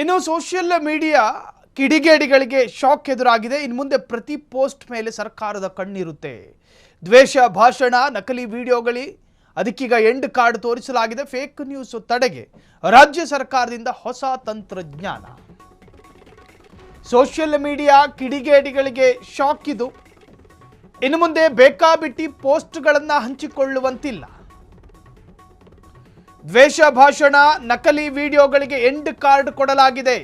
ಇನ್ನು social media ಕಿಡಿಗೇಡಿಗಳಿಗೆ shock ಎದುರಾಗಿದೆ. ಇನ್ನು ಮುಂದೆ ಪ್ರತಿ ಪೋಸ್ಟ್ ಮೇಲೆ ಸರ್ಕಾರದ ಕಣ್ಣಿರುತ್ತೆ. ದ್ವೇಷ ಭಾಷಣ, ನಕಲಿ ವಿಡಿಯೋಗಳಿ ಅದಕ್ಕೀಗ ಎಂಡ್ ಕಾರ್ಡ್ ತೋರಿಸಲಾಗಿದೆ. ಫೇಕ್ ನ್ಯೂಸ್ ತಡೆಗೆ ರಾಜ್ಯ ಸರ್ಕಾರದಿಂದ ಹೊಸ ತಂತ್ರಜ್ಞಾನ. ಸೋಷಿಯಲ್ ಮೀಡಿಯಾ ಕಿಡಿಗೇಡಿಗಳಿಗೆ ಶಾಕ್ ಇದು. ಇನ್ನು ಮುಂದೆ ಬೇಕಾಬಿಟ್ಟಿ ಪೋಸ್ಟ್ಗಳನ್ನು ಹಂಚಿಕೊಳ್ಳುವಂತಿಲ್ಲ. ದ್ವೇಷ ಭಾಷಣ, ನಕಲಿ ವಿಡಿಯೋಗಳಿಗೆ ಎಂಡ್ ಕಾರ್ಡ್ ಕೊಡಲಾಗಿದೆ.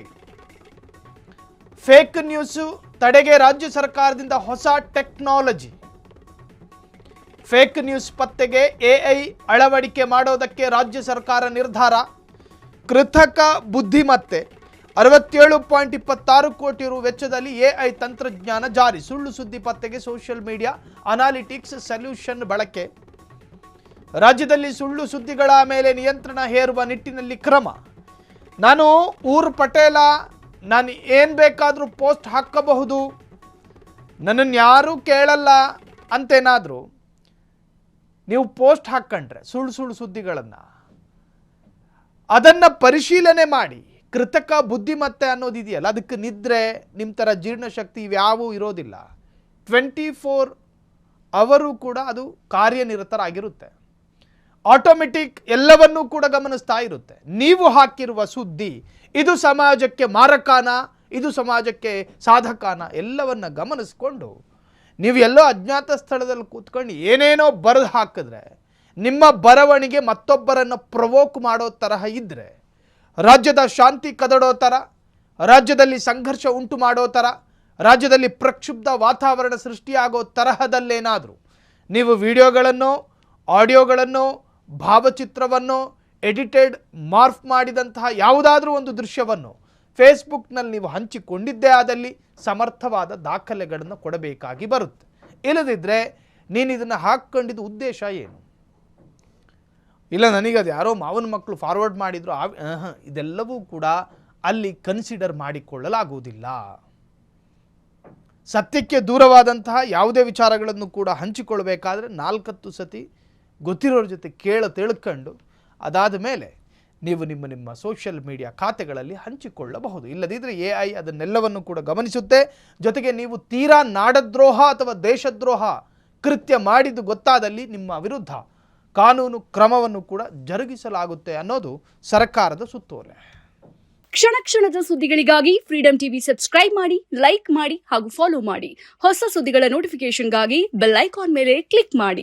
ಫೇಕ್ ನ್ಯೂಸ್ ತಡೆಗೆ ರಾಜ್ಯ ಸರ್ಕಾರದಿಂದ ಹೊಸ ಟೆಕ್ನಾಲಜಿ. ಫೇಕ್ ನ್ಯೂಸ್ ಪತ್ತೆಗೆ ಎಐ ಅಳವಡಿಕೆ ಮಾಡೋದಕ್ಕೆ ರಾಜ್ಯ ಸರ್ಕಾರ ನಿರ್ಧಾರ. ಕೃತಕ ಬುದ್ಧಿಮತ್ತೆ 67.26 ಕೋಟಿ ರು ವೆಚ್ಚದಲ್ಲಿ ಎಐ ತಂತ್ರಜ್ಞಾನ ಜಾರಿ. ಸುಳ್ಳು ಸುದ್ದಿ ಪತ್ತೆಗೆ ಸೋಷಿಯಲ್ ಮೀಡಿಯಾ ಅನಾಲಿಟಿಕ್ಸ್ ಸೊಲ್ಯೂಷನ್ ಬಳಕೆ. ರಾಜ್ಯದಲ್ಲಿ ಸುಳ್ಳು ಸುದ್ದಿಗಳ ಮೇಲೆ ನಿಯಂತ್ರಣ ಹೇರುವ ನಿಟ್ಟಿನಲ್ಲಿ ಕ್ರಮ. ನಾನು ಊರ್ ಪಟೇಲ, ನಾನು ಏನು ಬೇಕಾದರೂ ಪೋಸ್ಟ್ ಹಾಕಬಹುದು, ನನ್ನನ್ನು ಯಾರೂ ಕೇಳಲ್ಲ ಅಂತೇನಾದರೂ ನೀವು ಪೋಸ್ಟ್ ಹಾಕ್ಕೊಂಡ್ರೆ ಸುಳ್ಳು ಸುದ್ದಿಗಳನ್ನು ಅದನ್ನು ಪರಿಶೀಲನೆ ಮಾಡಿ. ಕೃತಕ ಬುದ್ಧಿಮತ್ತೆ ಅನ್ನೋದಿದೆಯಲ್ಲ, ಅದಕ್ಕೆ ನಿದ್ರೆ, ನಿಮ್ಮ ಥರ ಜೀರ್ಣಶಕ್ತಿ ಇವ್ಯಾವೂ ಇರೋದಿಲ್ಲ. 24 ಅವರು ಕೂಡ ಅದು ಕಾರ್ಯನಿರತರಾಗಿರುತ್ತೆ. ಆಟೋಮೆಟಿಕ್ ಎಲ್ಲವನ್ನೂ ಕೂಡ ಗಮನಿಸ್ತಾ ಇರುತ್ತೆ. ನೀವು ಹಾಕಿರುವ ಸುದ್ದಿ ಇದು ಸಮಾಜಕ್ಕೆ ಮಾರಕಾನ, ಇದು ಸಮಾಜಕ್ಕೆ ಸಾಧಕಾನ, ಎಲ್ಲವನ್ನ ಗಮನಿಸ್ಕೊಂಡು ನೀವು ಎಲ್ಲೋ ಅಜ್ಞಾತ ಸ್ಥಳದಲ್ಲಿ ಕೂತ್ಕೊಂಡು ಏನೇನೋ ಬರೆದು ಹಾಕಿದ್ರೆ, ನಿಮ್ಮ ಬರವಣಿಗೆ ಮತ್ತೊಬ್ಬರನ್ನು ಪ್ರವೋಕ್ ಮಾಡೋ ತರಹ ಇದ್ದರೆ, ರಾಜ್ಯದ ಶಾಂತಿ ಕದಡೋ ಥರ, ರಾಜ್ಯದಲ್ಲಿ ಸಂಘರ್ಷ ಉಂಟು ಮಾಡೋ ಥರ, ರಾಜ್ಯದಲ್ಲಿ ಪ್ರಕ್ಷುಬ್ಧ ವಾತಾವರಣ ಸೃಷ್ಟಿಯಾಗೋ ತರಹದಲ್ಲೇನಾದರೂ ನೀವು ವಿಡಿಯೋಗಳನ್ನು, ಆಡಿಯೋಗಳನ್ನು, ಭಾವಚಿತ್ರವನ್ನು, ಎಡಿಟೆಡ್ ಮಾರ್ಫ್ ಮಾಡಿದಂತಹ ಯಾವುದಾದ್ರೂ ಒಂದು ದೃಶ್ಯವನ್ನು ಫೇಸ್ಬುಕ್ನಲ್ಲಿ ನೀವು ಹಂಚಿಕೊಂಡಿದ್ದೇ ಆದಲ್ಲಿ ಸಮರ್ಥವಾದ ದಾಖಲೆಗಳನ್ನು ಕೊಡಬೇಕಾಗಿ ಬರುತ್ತೆ. ಇಲ್ಲದಿದ್ದರೆ ನೀನು ಇದನ್ನು ಹಾಕ್ಕೊಂಡಿದ್ದು ಉದ್ದೇಶ ಏನು? ಇಲ್ಲ ನನಗದು ಯಾರೋ ಮಾವನ ಮಕ್ಕಳು ಫಾರ್ವರ್ಡ್ ಮಾಡಿದ್ರು, ಇದೆಲ್ಲವೂ ಕೂಡ ಅಲ್ಲಿ ಕನ್ಸಿಡರ್ ಮಾಡಿಕೊಳ್ಳಲಾಗುವುದಿಲ್ಲ. ಸತ್ಯಕ್ಕೆ ದೂರವಾದಂತಹ ಯಾವುದೇ ವಿಚಾರಗಳನ್ನು ಕೂಡ ಹಂಚಿಕೊಳ್ಬೇಕಾದ್ರೆ 4 ಸತಿ ಗೊತ್ತಿರೋರ ಜೊತೆ ತಿಳ್ಕೊಂಡು ಅದಾದ ಮೇಲೆ ನೀವು ನಿಮ್ಮ ಸೋಷಿಯಲ್ ಮೀಡಿಯಾ ಖಾತೆಗಳಲ್ಲಿ ಹಂಚಿಕೊಳ್ಳಬಹುದು. ಇಲ್ಲದಿದ್ದರೆ ಎಐ ಅದನ್ನೆಲ್ಲವನ್ನು ಕೂಡ ಗಮನಿಸುತ್ತೆ. ಜೊತೆಗೆ ನೀವು ತೀರಾ ನಾಡದ್ರೋಹ ಅಥವಾ ದೇಶದ್ರೋಹ ಕೃತ್ಯ ಮಾಡಿದ್ದು ಗೊತ್ತಾದಲ್ಲಿ ನಿಮ್ಮ ವಿರುದ್ಧ ಕಾನೂನು ಕ್ರಮವನ್ನು ಕೂಡ ಜರುಗಿಸಲಾಗುತ್ತೆ ಅನ್ನೋದು ಸರ್ಕಾರದ ಸುತ್ತೋಲೆ. ಕ್ಷಣ ಕ್ಷಣದ ಸುದ್ದಿಗಳಿಗಾಗಿ ಫ್ರೀಡಂ ಟಿವಿ ಸಬ್ಸ್ಕ್ರೈಬ್ ಮಾಡಿ, ಲೈಕ್ ಮಾಡಿ ಹಾಗೂ ಫಾಲೋ ಮಾಡಿ. ಹೊಸ ಸುದ್ದಿಗಳ ನೋಟಿಫಿಕೇಶನ್ಗಾಗಿ ಬೆಲ್ ಐಕಾನ್ ಮೇಲೆ ಕ್ಲಿಕ್ ಮಾಡಿ.